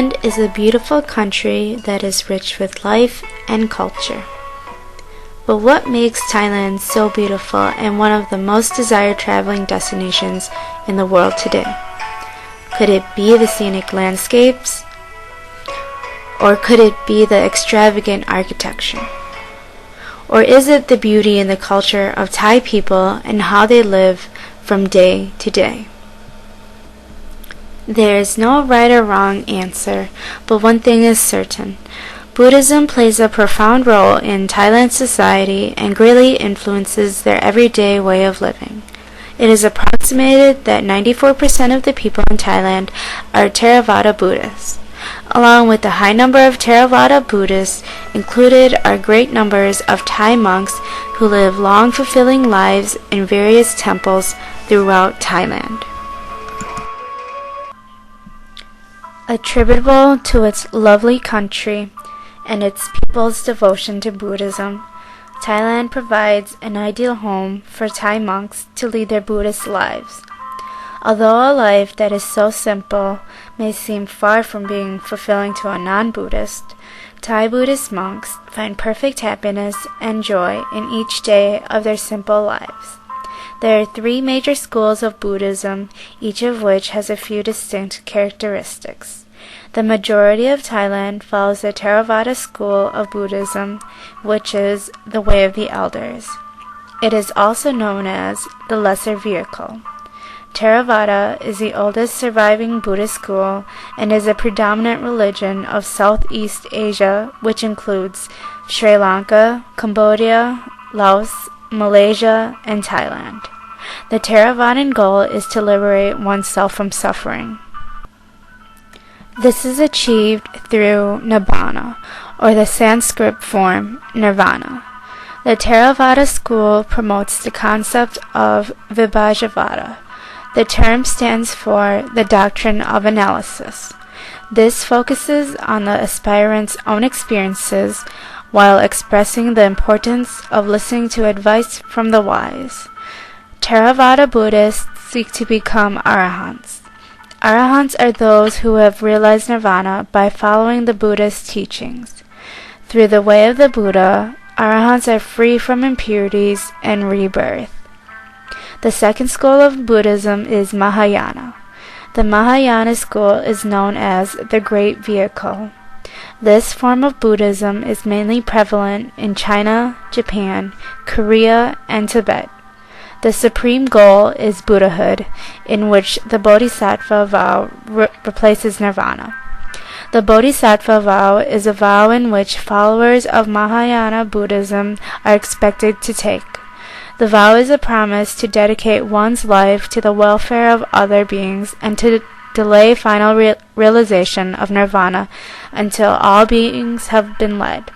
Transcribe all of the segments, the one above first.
Thailand is a beautiful country that is rich with life and culture. But what makes Thailand so beautiful and one of the most desired traveling destinations in the world today? Could it be the scenic landscapes? Or could it be the extravagant architecture? Or is it the beauty and the culture of Thai people and how they live from day to day? There is no right or wrong answer, but one thing is certain. Buddhism plays a profound role in Thailand's society and greatly influences their everyday way of living. It is approximated that 94% of the people in Thailand are Theravada Buddhists. Along with the high number of Theravada Buddhists, included are great numbers of Thai monks who live long fulfilling lives in various temples throughout Thailand. Attributable to its lovely country and its people's devotion to Buddhism, Thailand provides an ideal home for Thai monks to lead their Buddhist lives. Although a life that is so simple may seem far from being fulfilling to a non-Buddhist, Thai Buddhist monks find perfect happiness and joy in each day of their simple lives. There are 3 major schools of Buddhism, each of which has a few distinct characteristics. The majority of Thailand follows the Theravada school of Buddhism, which is the Way of the Elders. It is also known as the Lesser Vehicle. Theravada is the oldest surviving Buddhist school and is a predominant religion of Southeast Asia, which includes Sri Lanka, Cambodia, Laos, Malaysia, and Thailand. The Theravadan goal is to liberate oneself from suffering. This is achieved through nibbana, or the Sanskrit form nirvana. The Theravada school promotes the concept of vibhajavada. The term stands for the doctrine of analysis. This focuses on the aspirant's own experiences while expressing the importance of listening to advice from the wise. Theravada Buddhists seek to become arahants. Arahants are those who have realized nirvana by following the Buddha's teachings. Through the way of the Buddha, arahants are free from impurities and rebirth. The second school of Buddhism is Mahayana. The Mahayana school is known as the Great Vehicle. This form of Buddhism is mainly prevalent in China, Japan, Korea, and Tibet. The supreme goal is Buddhahood, in which the Bodhisattva vow replaces nirvana. The Bodhisattva vow is a vow in which followers of Mahayana Buddhism are expected to take. The vow is a promise to dedicate one's life to the welfare of other beings and to delay final realization of nirvana until all beings have been led.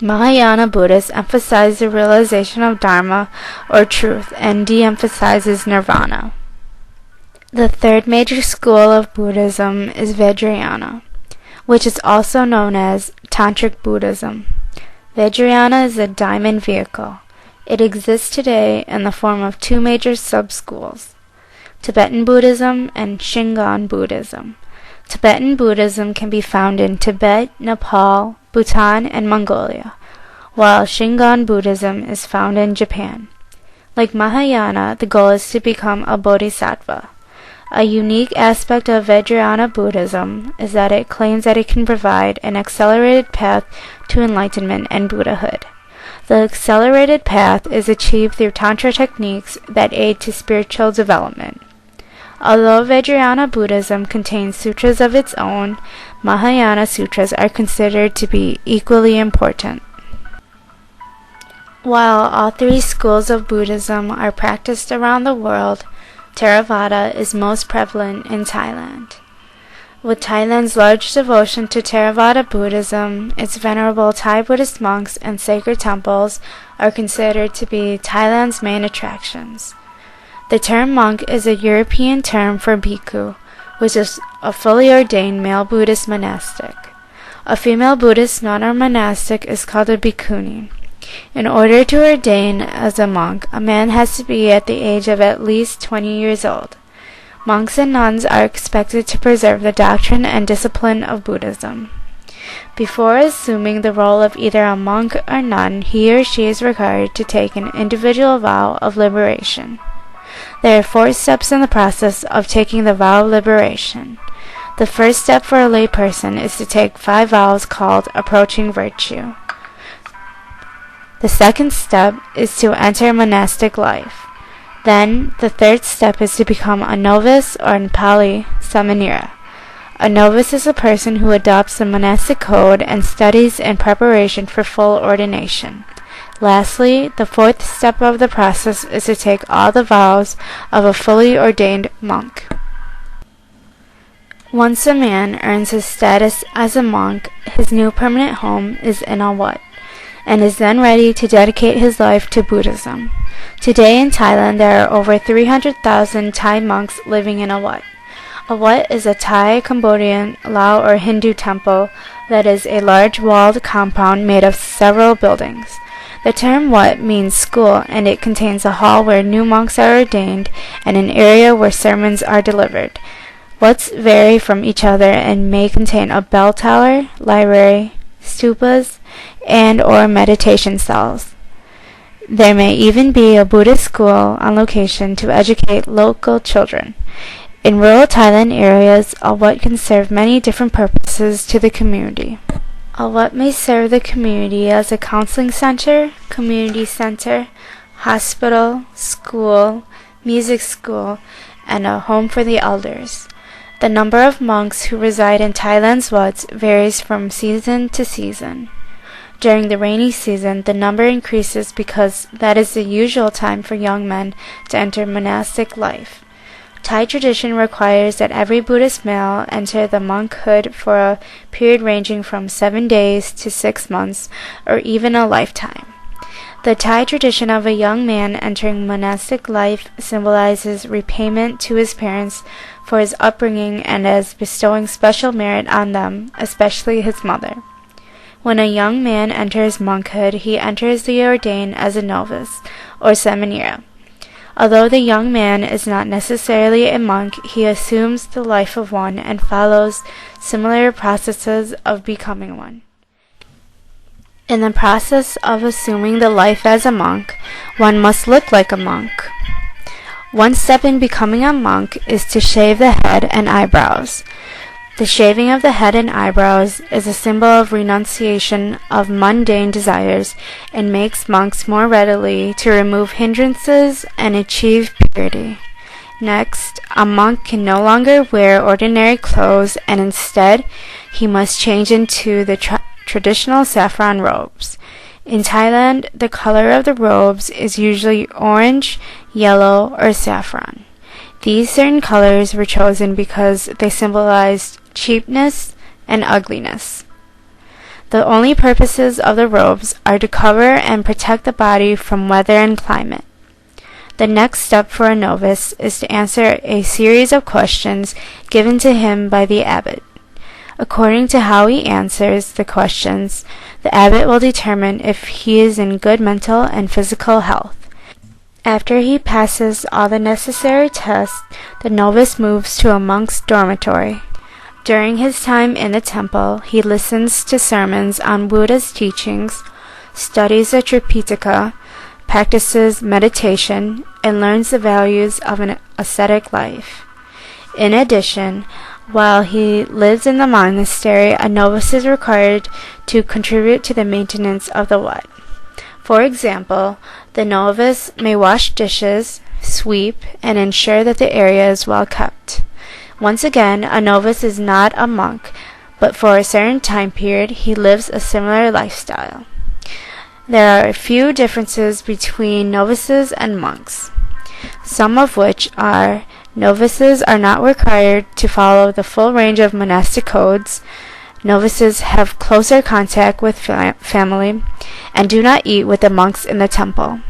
Mahayana Buddhists emphasize the realization of Dharma or truth and de-emphasizes nirvana. The third major school of Buddhism is Vajrayana, which is also known as Tantric Buddhism. Vajrayana is a diamond vehicle. It exists today in the form of 2 major sub-schools, Tibetan Buddhism and Shingon Buddhism. Tibetan Buddhism can be found in Tibet, Nepal, Bhutan, and Mongolia, while Shingon Buddhism is found in Japan. Like Mahayana, the goal is to become a bodhisattva. A unique aspect of Vajrayana Buddhism is that it claims that it can provide an accelerated path to enlightenment and Buddhahood. The accelerated path is achieved through Tantra techniques that aid to spiritual development. Although Vajrayana Buddhism contains sutras of its own, Mahayana sutras are considered to be equally important. While all 3 schools of Buddhism are practiced around the world, Theravada is most prevalent in Thailand. With Thailand's large devotion to Theravada Buddhism, its venerable Thai Buddhist monks and sacred temples are considered to be Thailand's main attractions. The term monk is a European term for bhikkhu, which is a fully ordained male Buddhist monastic. A female Buddhist nun or monastic is called a bhikkhuni. In order to ordain as a monk, a man has to be at the age of at least 20 years old. Monks and nuns are expected to preserve the doctrine and discipline of Buddhism. Before assuming the role of either a monk or nun, he or she is required to take an individual vow of liberation. There are 4 steps in the process of taking the vow of liberation. The first step for a lay person is to take 5 vows called approaching virtue. The second step is to enter monastic life. Then, the third step is to become a novice, or in Pali, samanera. A novice is a person who adopts the monastic code and studies in preparation for full ordination. Lastly, the 4th step of the process is to take all the vows of a fully ordained monk. Once a man earns his status as a monk, his new permanent home is in a wat, and is then ready to dedicate his life to Buddhism. Today in Thailand, there are over 300,000 Thai monks living in a wat. A wat is a Thai, Cambodian, Lao, or Hindu temple that is a large walled compound made of several buildings. The term wat means school, and it contains a hall where new monks are ordained and an area where sermons are delivered. Wats vary from each other and may contain a bell tower, library, stupas, and or meditation cells. There may even be a Buddhist school on location to educate local children. In rural Thailand areas, a wat can serve many different purposes to the community. A wat may serve the community as a counseling center, community center, hospital, school, music school, and a home for the elders. The number of monks who reside in Thailand's wats varies from season to season. During the rainy season, the number increases because that is the usual time for young men to enter monastic life. Thai tradition requires that every Buddhist male enter the monkhood for a period ranging from 7 days to 6 months, or even a lifetime. The Thai tradition of a young man entering monastic life symbolizes repayment to his parents for his upbringing and as bestowing special merit on them, especially his mother. When a young man enters monkhood, he enters the ordain as a novice, or samanera. Although the young man is not necessarily a monk, he assumes the life of one and follows similar processes of becoming one. In the process of assuming the life as a monk, one must look like a monk. One step in becoming a monk is to shave the head and eyebrows. The shaving of the head and eyebrows is a symbol of renunciation of mundane desires and makes monks more readily to remove hindrances and achieve purity. Next, a monk can no longer wear ordinary clothes, and instead he must change into the traditional saffron robes. In Thailand, the color of the robes is usually orange, yellow, or saffron. These certain colors were chosen because they symbolized cheapness and ugliness. The only purposes of the robes are to cover and protect the body from weather and climate. The next step for a novice is to answer a series of questions given to him by the abbot. According to how he answers the questions, the abbot will determine if he is in good mental and physical health. After he passes all the necessary tests, the novice moves to a monk's dormitory. During his time in the temple, he listens to sermons on Buddha's teachings, studies the Tripitaka, practices meditation, and learns the values of an ascetic life. In addition, while he lives in the monastery, a novice is required to contribute to the maintenance of the wat. For example, the novice may wash dishes, sweep, and ensure that the area is well kept. Once again, a novice is not a monk, but for a certain time period he lives a similar lifestyle. There are a few differences between novices and monks, some of which are: novices are not required to follow the full range of monastic codes, novices have closer contact with family, and do not eat with the monks in the temple.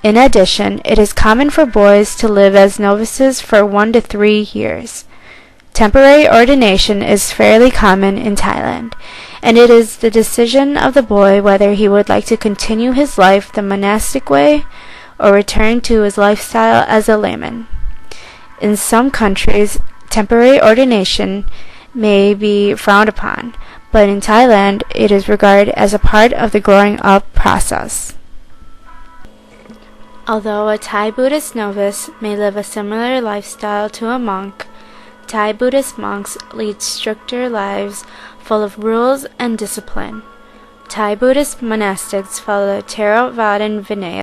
In addition, it is common for boys to live as novices for 1 to 3 years. Temporary ordination is fairly common in Thailand, and it is the decision of the boy whether he would like to continue his life the monastic way or return to his lifestyle as a layman. In some countries, temporary ordination may be frowned upon, but in Thailand it is regarded as a part of the growing up process. Although a Thai Buddhist novice may live a similar lifestyle to a monk, Thai Buddhist monks lead stricter lives full of rules and discipline. Thai Buddhist monastics follow the Theravada Vinaya